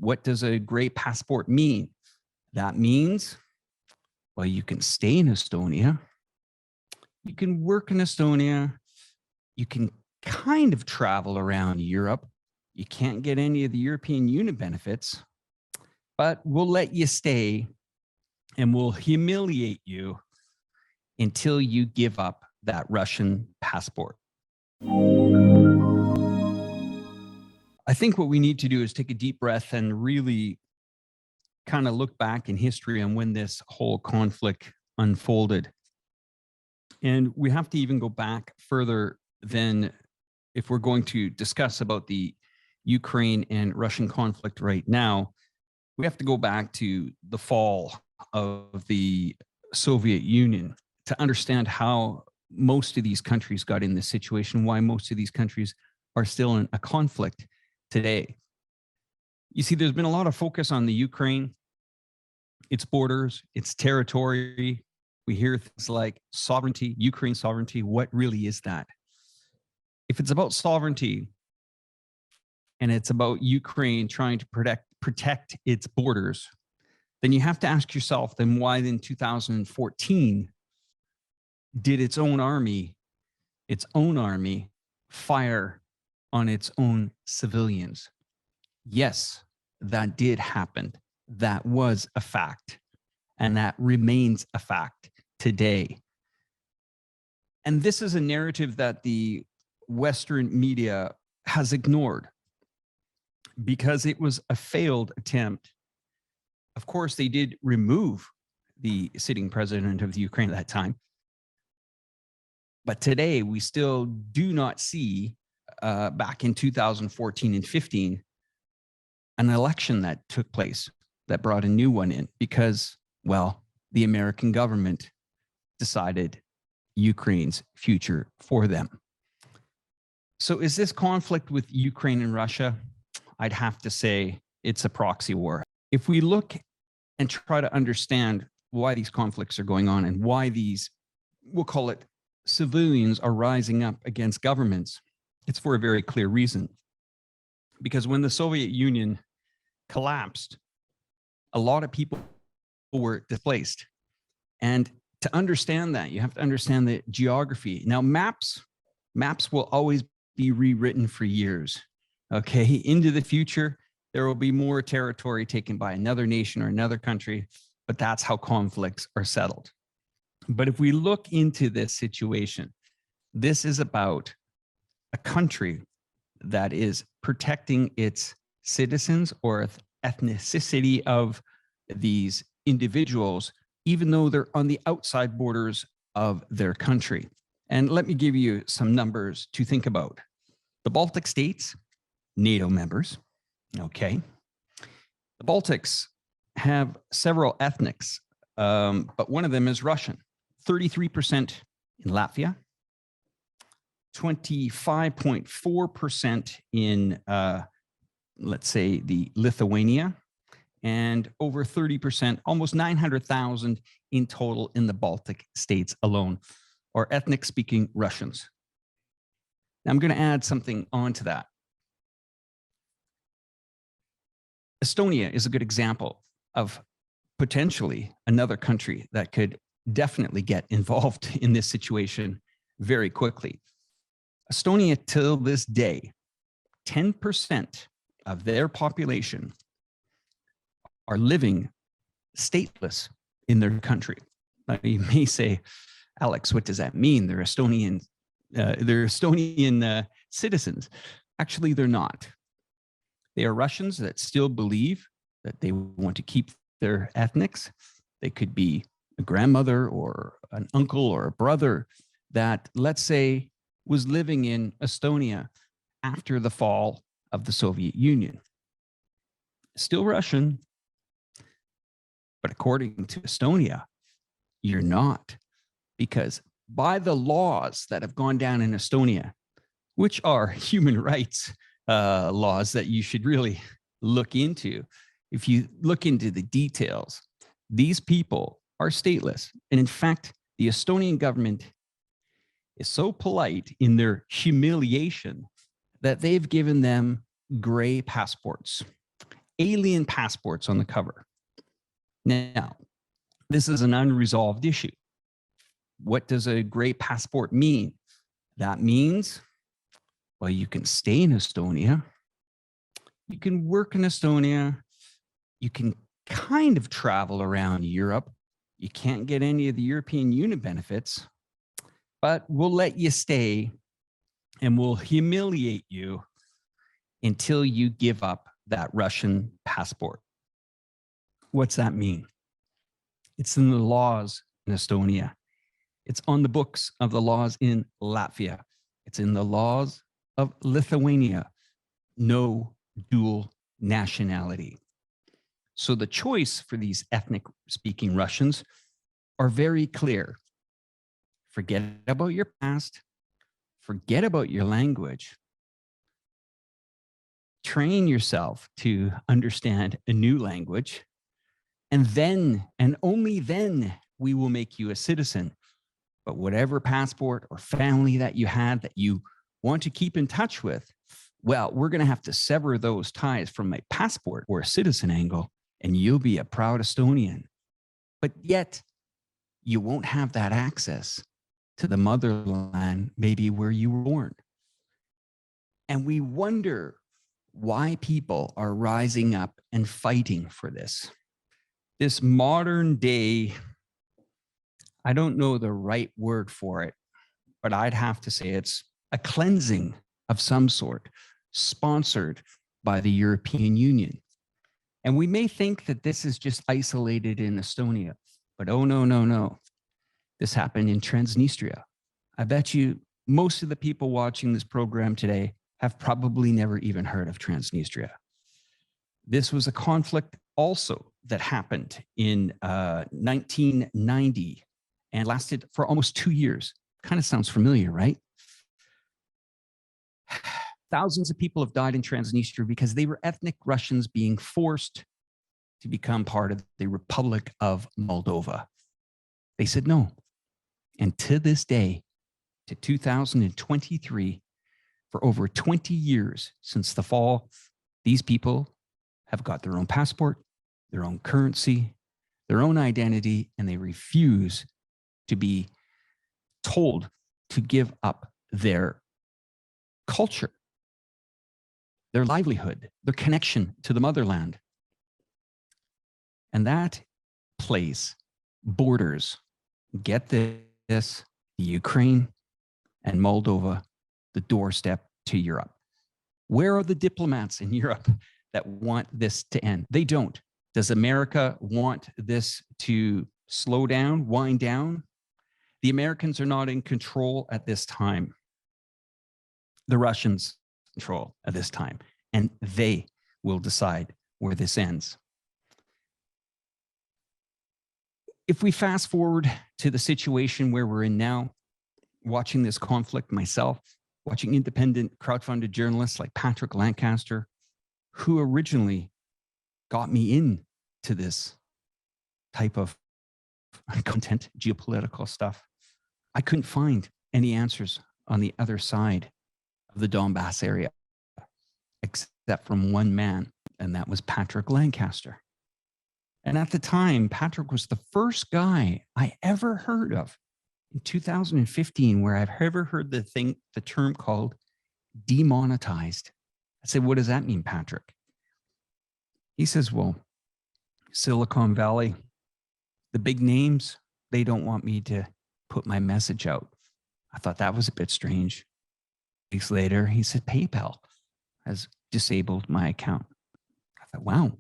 What does a gray passport mean? That means, well, you can stay in Estonia, you can work in Estonia, you can kind of travel around Europe. You can't get any of the European Union benefits, but we'll let you stay and we'll humiliate you until you give up that Russian passport. I think what we need to do is take a deep breath and really kind of look back in history on when this whole conflict unfolded. And we have to even go back further than if we're going to discuss about the Ukraine and Russian conflict right now. We have to go back to the fall of the Soviet Union to understand how most of these countries got in this situation, why most of these countries are still in a conflict today. You see, there's been a lot of focus on the Ukraine, its borders, its territory. We hear things like sovereignty, Ukraine sovereignty. What really is that? If it's about sovereignty and it's about Ukraine trying to protect its borders, then you have to ask yourself, then why in 2014 did its own army fire on its own civilians? Yes, that did happen. That was a fact, and that remains a fact today. And this is a narrative that the Western media has ignored because it was a failed attempt. Of course, they did remove the sitting president of the Ukraine at that time. But today, we still do not see, back in 2014 and 15, an election that took place that brought a new one in because, well, the American government decided Ukraine's future for them. So is this conflict with Ukraine and Russia? I'd have to say it's a proxy war. If we look and try to understand why these conflicts are going on and why these, we'll call it, civilians are rising up against governments, it's for a very clear reason. Because when the Soviet Union collapsed, a lot of people were displaced. And to understand that, you have to understand the geography. Now, maps will always be rewritten for years. Okay, into the future, there will be more territory taken by another nation or another country, but that's how conflicts are settled. But if we look into this situation, this is about a country that is protecting its citizens or ethnicity of these individuals, even though they're on the outside borders of their country. And let me give you some numbers to think about. The Baltic states, NATO members, okay. The Baltics have several ethnics, but one of them is Russian. 33% in Latvia, 25.4% in, let's say, the Lithuania, and over 30%, almost 900,000 in total in the Baltic states alone, or ethnic-speaking Russians. Now, I'm going to add something onto that. Estonia is a good example of potentially another country that could definitely get involved in this situation very quickly. Estonia, till this day, 10% of their population are living stateless in their country. Now, you may say, Alex, what does that mean? They're Estonian citizens. Actually, they're not. They are Russians that still believe that they want to keep their ethnics. They could be a grandmother or an uncle or a brother that, let's say, was living in Estonia after the fall of the Soviet Union. Still Russian, but according to Estonia, you're not. Because by the laws that have gone down in Estonia, which are human rights laws that you should really look into, if you look into the details, these people are stateless. And in fact, the Estonian government is so polite in their humiliation that they've given them gray passports. alien passports on the cover. Now, this is an unresolved issue. What does a gray passport mean? That means, well, you can stay in Estonia, you can work in Estonia, you can kind of travel around Europe. You can't get any of the European Union benefits, but we'll let you stay and we'll humiliate you until you give up that Russian passport. What's that mean? It's in the laws in Estonia. It's on the books of the laws in Latvia. It's in the laws of Lithuania. No dual nationality. So the choice for these ethnic speaking Russians are very clear. Forget about your past. Forget about your language. Train yourself to understand a new language. And then, and only then, we will make you a citizen. But whatever passport or family that you had that you want to keep in touch with, well, we're going to have to sever those ties from a passport or a citizen angle, and you'll be a proud Estonian. But yet, you won't have that access to the motherland, maybe where you were born. And we wonder why people are rising up and fighting for this. This modern day, I don't know the right word for it, but I'd have to say it's a cleansing of some sort, sponsored by the European Union. And we may think that this is just isolated in Estonia, but oh, no, no, no. This happened in Transnistria. I bet you most of the people watching this program today have probably never even heard of Transnistria. This was a conflict also that happened in 1990 and lasted for almost 2 years. Kind of sounds familiar, right? Thousands of people have died in Transnistria because they were ethnic Russians being forced to become part of the Republic of Moldova. They said no. And to this day, to 2023, for over 20 years since the fall, these people have got their own passport, their own currency, their own identity, and they refuse to be told to give up their culture, their livelihood, their connection to the motherland. And that place borders, get this, Ukraine and Moldova, the doorstep to Europe. Where are the diplomats in Europe that want this to end? They don't. Does America want this to slow down, wind down? The Americans are not in control at this time. The Russians control at this time, and they will decide where this ends. If we fast forward to the situation where we're in now, watching this conflict myself, watching independent crowdfunded journalists like Patrick Lancaster, who originally got me into this type of content, geopolitical stuff, I couldn't find any answers on the other side of the Donbass area, except from one man, and that was Patrick Lancaster. And at the time, Patrick was the first guy I ever heard of in 2015 where I've ever heard the term called demonetized. I said, what does that mean, Patrick? He says, well, Silicon Valley, the big names, they don't want me to put my message out. I thought that was a bit strange. Weeks later, he said, PayPal has disabled my account. I thought, wow,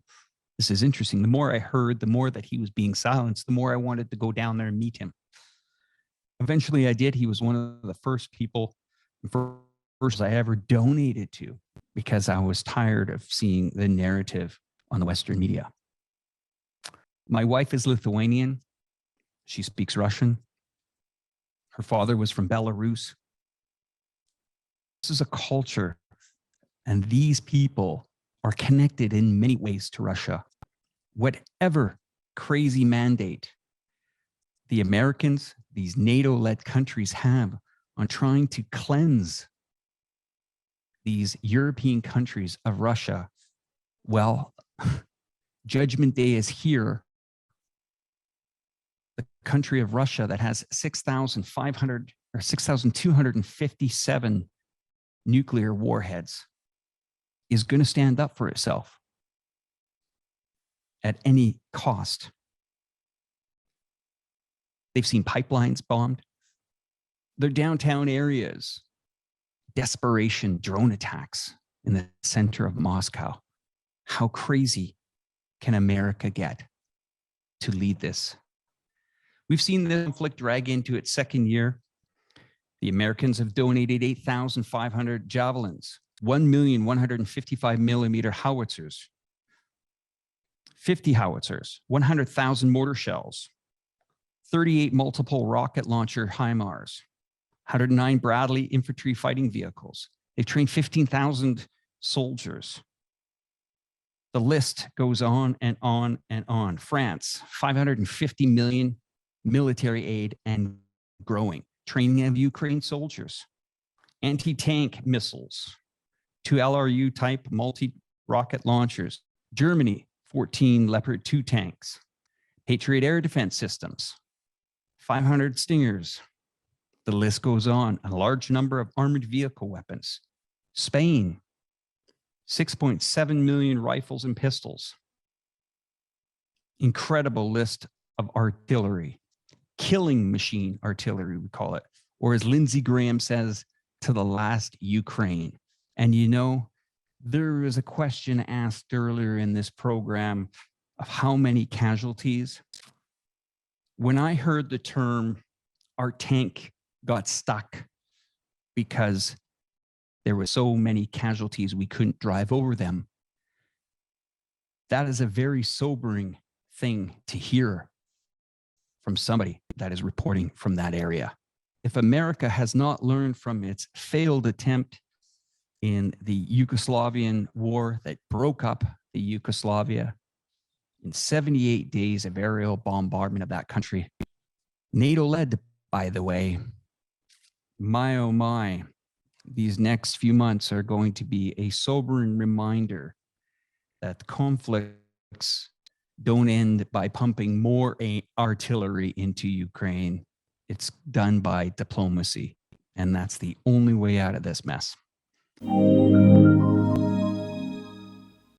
this is interesting. The more I heard, the more that he was being silenced, the more I wanted to go down there and meet him. Eventually I did. He was one of the first people, first I ever donated to, because I was tired of seeing the narrative on the Western media. My wife is Lithuanian. She speaks Russian. Her father was from Belarus. This is a culture, and these people are connected in many ways to Russia. Whatever crazy mandate the Americans, these NATO-led countries have on trying to cleanse these European countries of Russia, well, Judgment Day is here. The country of Russia that has 6,500 or 6,257 nuclear warheads is going to stand up for itself at any cost. They've seen pipelines bombed. Their downtown areas, desperation, drone attacks in the center of Moscow. How crazy can America get to lead this? We've seen the conflict drag into its second year. The Americans have donated 8,500 javelins, 1,155 millimeter howitzers, 50 howitzers, 100,000 mortar shells, 38 multiple rocket launcher HIMARS, 109 Bradley infantry fighting vehicles. They've trained 15,000 soldiers. The list goes on and on and on. France, 550 million military aid and growing. Training of Ukraine soldiers. Anti-tank missiles. 2 LRU type multi-rocket launchers. Germany, 14 Leopard 2 tanks. Patriot air defense systems. 500 Stingers. The list goes on. A large number of armored vehicle weapons. Spain, 6.7 million rifles and pistols. Incredible list of artillery. Killing machine artillery, we call it. Or as Lindsey Graham says, to the last Ukraine. And you know, there was a question asked earlier in this program of how many casualties. When I heard the term, our tank got stuck because there were so many casualties we couldn't drive over them, that is a very sobering thing to hear from somebody that is reporting from that area. If America has not learned from its failed attempt in the Yugoslavian war that broke up the Yugoslavia in 78 days of aerial bombardment of that country, NATO led, by the way, my oh my, these next few months are going to be a sobering reminder that conflicts don't end by pumping more artillery into Ukraine. It's done by diplomacy, and that's the only way out of this mess.